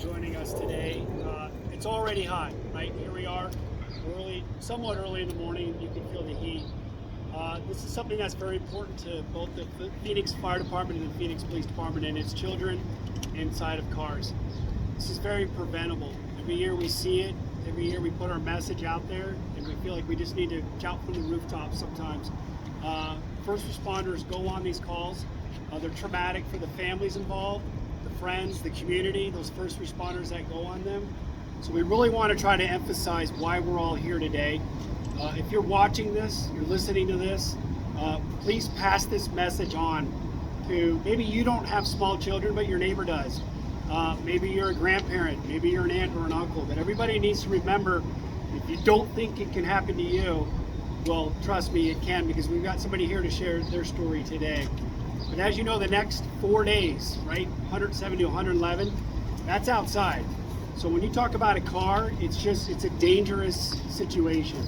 joining us today. It's already hot, right? Here we are, somewhat early in the morning. You can feel the heat. This is something that's very important to both the Phoenix Fire Department and the Phoenix Police Department, and it's children inside of cars. This is very preventable. Every year we see it. Every year we put our message out there, and we feel like we just need to shout from the rooftops sometimes. First responders go on these calls. They're traumatic for the families involved, the friends, the community, those first responders that go on them. So we really want to try to emphasize why we're all here today. If you're watching this, you're listening to this, please pass this message on to, maybe you don't have small children, but your neighbor does. Maybe you're a grandparent, maybe you're an aunt or an uncle, but everybody needs to remember, if you don't think it can happen to you, well, trust me, it can, because we've got somebody here to share their story today. But as you know, the next 4 days, right, 170 to 111, that's outside. So when you talk about a car, it's a dangerous situation.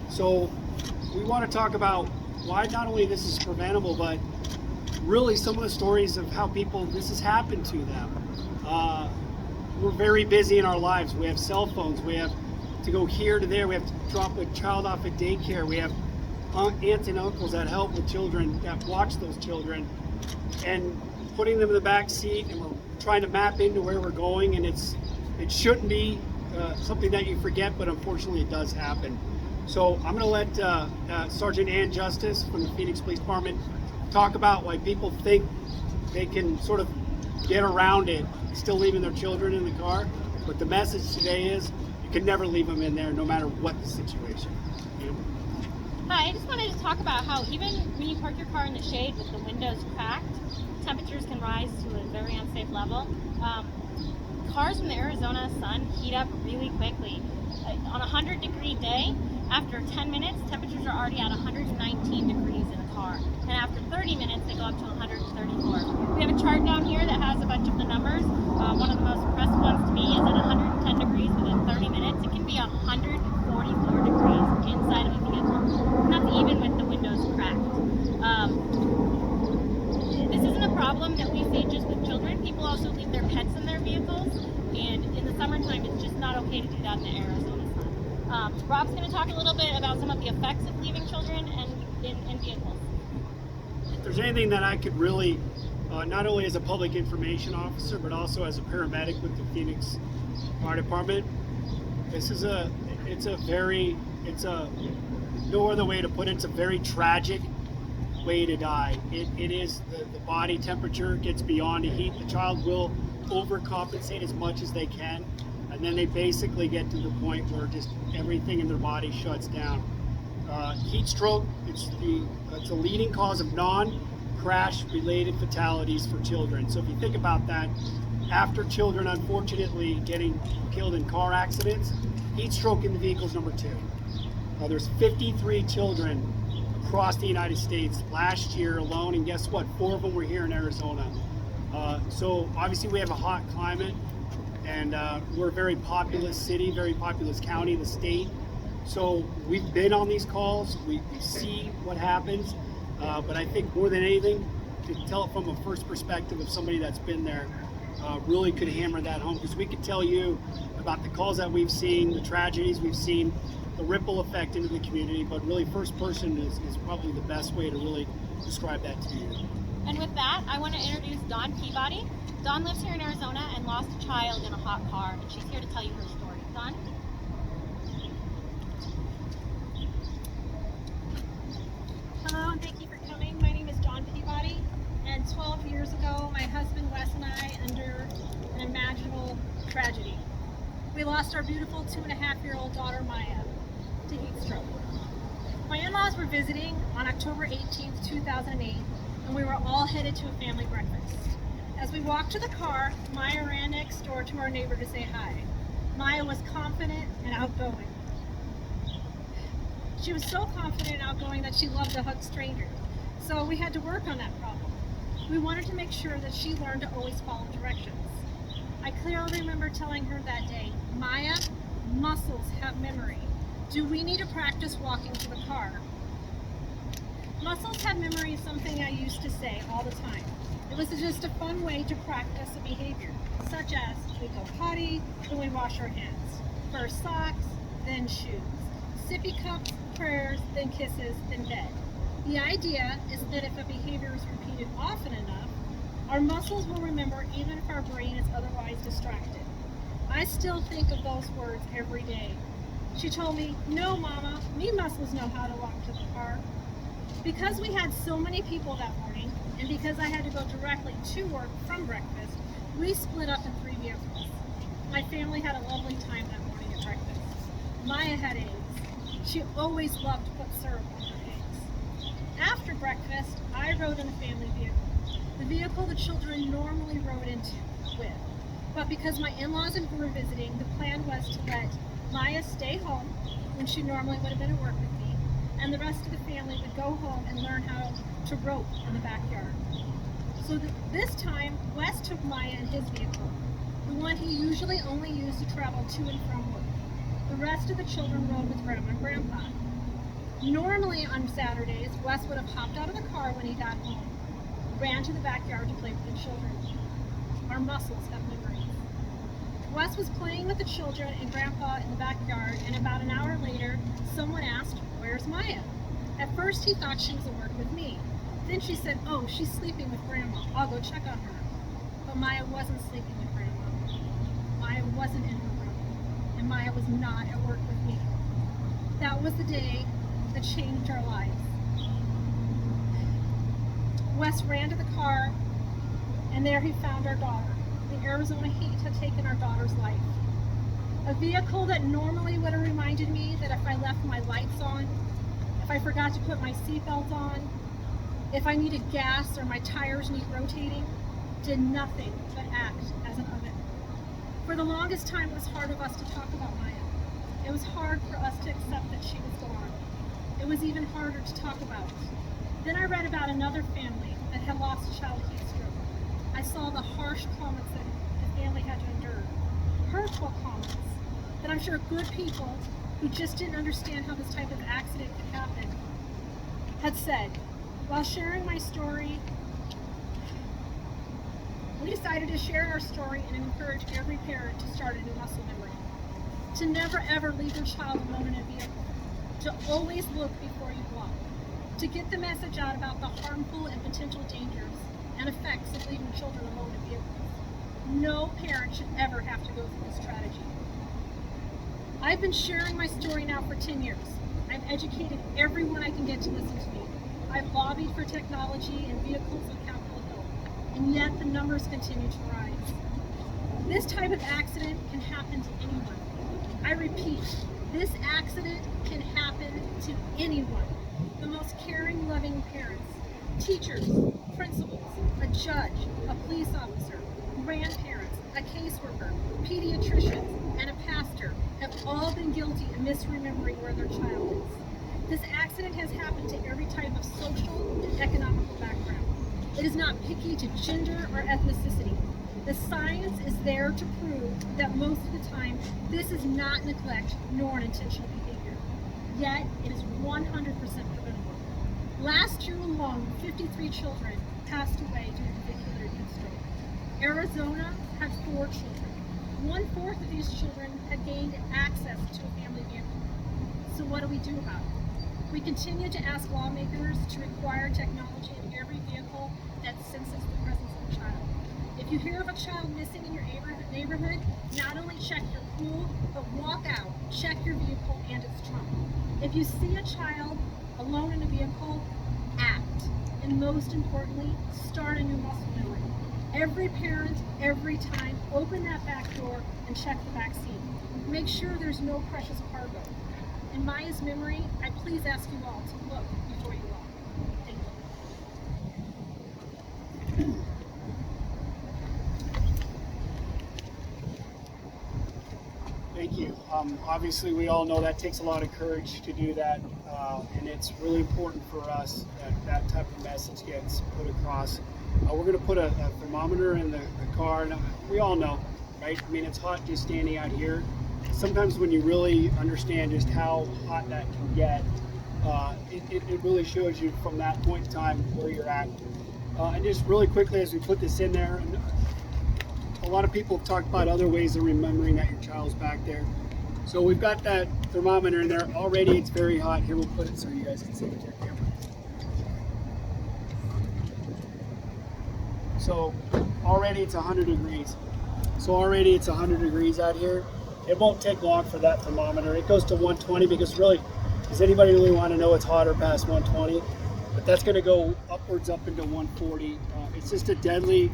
So we want to talk about why not only this is preventable, but really some of the stories of how this has happened to them. We're very busy in our lives. We have cell phones. We have to go here to there. We have to drop a child off at daycare. We have aunts and uncles that help with children, that watch those children, and putting them in the back seat, and we're trying to map into where we're going, and it shouldn't be something that you forget, but unfortunately it does happen. So I'm going to let Sergeant Ann Justice from the Phoenix Police Department talk about why people think they can sort of get around it, still leaving their children in the car. But the message today is you can never leave them in there, no matter what the situation. Hi, I just wanted to talk about how even when you park your car in the shade with the windows cracked, temperatures can rise to a very unsafe level. Cars in the Arizona sun heat up really quickly. On a 100-degree day, after 10 minutes, temperatures are already at 119 degrees in a car. And after 30 minutes, they go up to 134. We have a chart down here that has a bunch of the numbers. One of the most impressive ones to me is at 110 degrees within 30 minutes. It can be 144 degrees inside of a vehicle. And that's even with the windows cracked. This isn't a problem that we see just with children. People also leave their pets in their vehicles. And in the summertime, it's just not okay to do that in the Arizona sun. Rob's going to talk a little bit about some of the effects of leaving children in vehicles. If there's anything that I could really, not only as a public information officer, but also as a paramedic with the Phoenix Fire Department, no other way to put it, it's a very tragic way to die. It is, the body temperature gets beyond the heat. The child will overcompensate as much as they can, and then they basically get to the point where just everything in their body shuts down. Heat stroke, it's a leading cause of non-crash related fatalities for children. So if you think about that, after children unfortunately getting killed in car accidents, heat stroke in the vehicle is number 2. There's 53 children across the United States last year alone, and guess what? 4 of them were here in Arizona. So obviously we have a hot climate, and we're a very populous city, very populous county in the state. So we've been on these calls, we see what happens, but I think more than anything, to tell it from a first perspective of somebody that's been there, really could hammer that home, because we could tell you about the calls that we've seen, the tragedies we've seen, the ripple effect into the community, but really first person is probably the best way to really describe that to you. And with that, I want to introduce Dawn Peabody. Dawn lives here in Arizona and lost a child in a hot car, and she's here to tell you her story. Dawn? Hello, and thank you for coming. My name is Dawn Peabody, and 12 years ago, my husband Wes and I endured an unimaginable tragedy. We lost our beautiful 2.5-year-old daughter, Maya, to heat stroke. My in-laws were visiting on October 18th, 2008, and we were all headed to a family breakfast. As we walked to the car, Maya ran next door to our neighbor to say hi. Maya was confident and outgoing. She was so confident and outgoing that she loved to hug strangers. So we had to work on that problem. We wanted to make sure that she learned to always follow directions. I clearly remember telling her that day, Maya, muscles have memory. Do we need to practice walking to the car? Muscles have memory is something I used to say all the time. It was just a fun way to practice a behavior, such as we go potty, then we wash our hands. First socks, then shoes. Sippy cups, prayers, then kisses, then bed. The idea is that if a behavior is repeated often enough, our muscles will remember even if our brain is otherwise distracted. I still think of those words every day. She told me, "No, Mama, me muscles know how to walk to the car." Because we had so many people that morning, and because I had to go directly to work from breakfast, we split up in 3 vehicles. My family had a lovely time that morning at breakfast. Maya had eggs. She always loved to put syrup on her eggs. After breakfast, I rode in a family vehicle, the vehicle the children normally rode into with. But because my in-laws were visiting, the plan was to let Maya stay home when she normally would have been at work with me, and the rest of the family would go home and learn how to rope in the backyard. So this time, Wes took Maya in his vehicle, the one he usually only used to travel to and from work. The rest of the children rode with Grandma and Grandpa. Normally on Saturdays, Wes would have hopped out of the car when he got home, ran to the backyard to play with the children. Our muscles have memories. Wes was playing with the children and Grandpa in the backyard, and about an hour later, someone asked, "Where's Maya?" At first, he thought she was at work with me. Then she said, "Oh, she's sleeping with Grandma. I'll go check on her." But Maya wasn't sleeping with Grandma. Maya wasn't in her room, and Maya was not at work with me. That was the day that changed our lives. Wes ran to the car, and there he found our daughter. The Arizona heat had taken our daughter's life. A vehicle that normally would have reminded me that if I left my lights on, if I forgot to put my seatbelt on, if I needed gas or my tires need rotating, did nothing but act as an oven. For the longest time, it was hard for us to talk about Maya. It was hard for us to accept that she was gone. It was even harder to talk about. Then I read about another family that had lost a child to heat stroke. I saw the harsh comments that the family had to endure. Hurtful comments that I'm sure good people who just didn't understand how this type of accident could happen had said. While sharing my story, we decided to share our story and encourage every parent to start a new muscle memory. To never ever leave your child alone in a vehicle. To always look before you walk. To get the message out about the harmful and potential dangers and effects of leaving children alone in vehicles. No parent should ever have to go through this tragedy. I've been sharing my story now for 10 years. I've educated everyone I can get to listen to me. I've lobbied for technology and vehicles on Capitol Hill, and yet the numbers continue to rise. This type of accident can happen to anyone. I repeat, this accident can happen to anyone. The most caring, loving parents, teachers, principals, a judge, a police officer, grandparents, a caseworker, pediatricians, and a pastor have all been guilty of misremembering where their child is. This accident has happened to every type of social and economical background. It is not picky to gender or ethnicity. The science is there to prove that most of the time, this is not neglect nor an intentional behavior. Yet, it is 100% preventable. Last year alone, 53 children passed away due to vehicular heat stroke. Arizona had 4 children. 1/4 of these children had gained access to a family vehicle. So what do we do about it? We continue to ask lawmakers to require technology in every vehicle that senses the presence of a child. If you hear of a child missing in your neighborhood, not only check your pool, but walk out, check your vehicle and its trunk. If you see a child alone in a vehicle, act. And most importantly, start a new muscle memory. Every parent, every time, open that back door and check the back seat. Make sure there's no precious cargo. In Maya's memory, I please ask you all to look before you walk. Thank you. Thank you. Obviously, we all know that takes a lot of courage to do that, and it's really important for us that that type of message gets put across. We're going to put a thermometer in the car, and we all know, right? I mean, it's hot just standing out here. Sometimes when you really understand just how hot that can get, it really shows you from that point in time where you're at. And just really quickly, as we put this in there, and a lot of people have talked about other ways of remembering that your child's back there. So we've got that thermometer in there already. It's very hot. Here, we'll put it so you guys can see with your camera. So already it's 100 degrees. So already it's 100 degrees out here. It won't take long for that thermometer. It goes to 120 because really, does anybody really want to know it's hotter past 120? But that's going to go upwards up into 140. It's just a deadly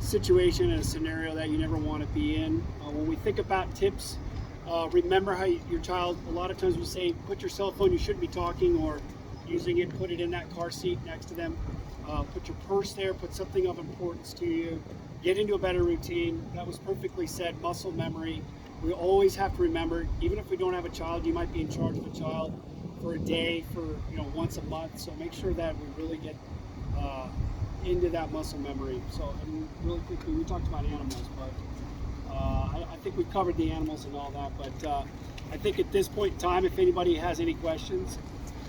situation and a scenario that you never want to be in. When we think about tips, remember how your child, a lot of times we say, put your cell phone, you shouldn't be talking or using it, put it in that car seat next to them. Put your purse there, put something of importance to you. Get into a better routine. That was perfectly said, muscle memory. We always have to remember, even if we don't have a child, you might be in charge of a child for a day, for once a month. So make sure that we really get into that muscle memory. So, and really quickly, we talked about animals, but I think we covered the animals and all that. But I think at this point in time, if anybody has any questions.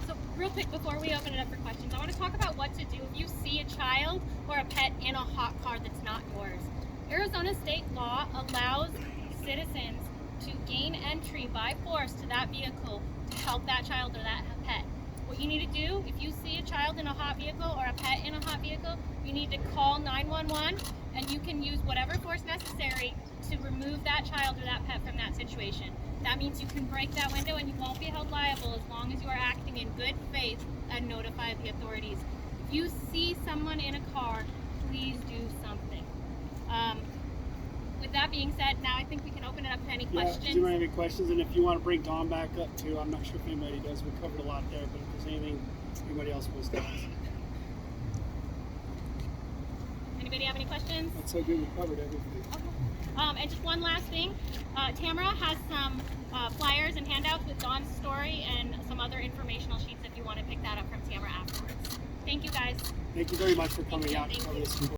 So real quick, before we open it up for questions, I want to talk about what to do if you see a child or a pet in a hot car that's not yours. Arizona state law allows citizens to gain entry by force to that vehicle to help that child or that pet. What you need to do, if you see a child in a hot vehicle or a pet in a hot vehicle, you need to call 911 and you can use whatever force necessary to remove that child or that pet from that situation. That means you can break that window and you won't be held liable as long as you are acting in good faith and notify the authorities. If you see someone in a car, please do something. With that being said, now I think we can open it up to any questions. Does anyone have any questions? And if you want to bring Don back up too, I'm not sure if anybody does. We covered a lot there, but if there's anything anybody else wants to ask. Anybody have any questions? That's so good. We covered everything. Okay. And just one last thing. Tamara has some flyers and handouts with Dawn's story and some other informational sheets if you want to pick that up from Tamara afterwards. Thank you, guys. Thank you very much for coming Thank you. out to cover this.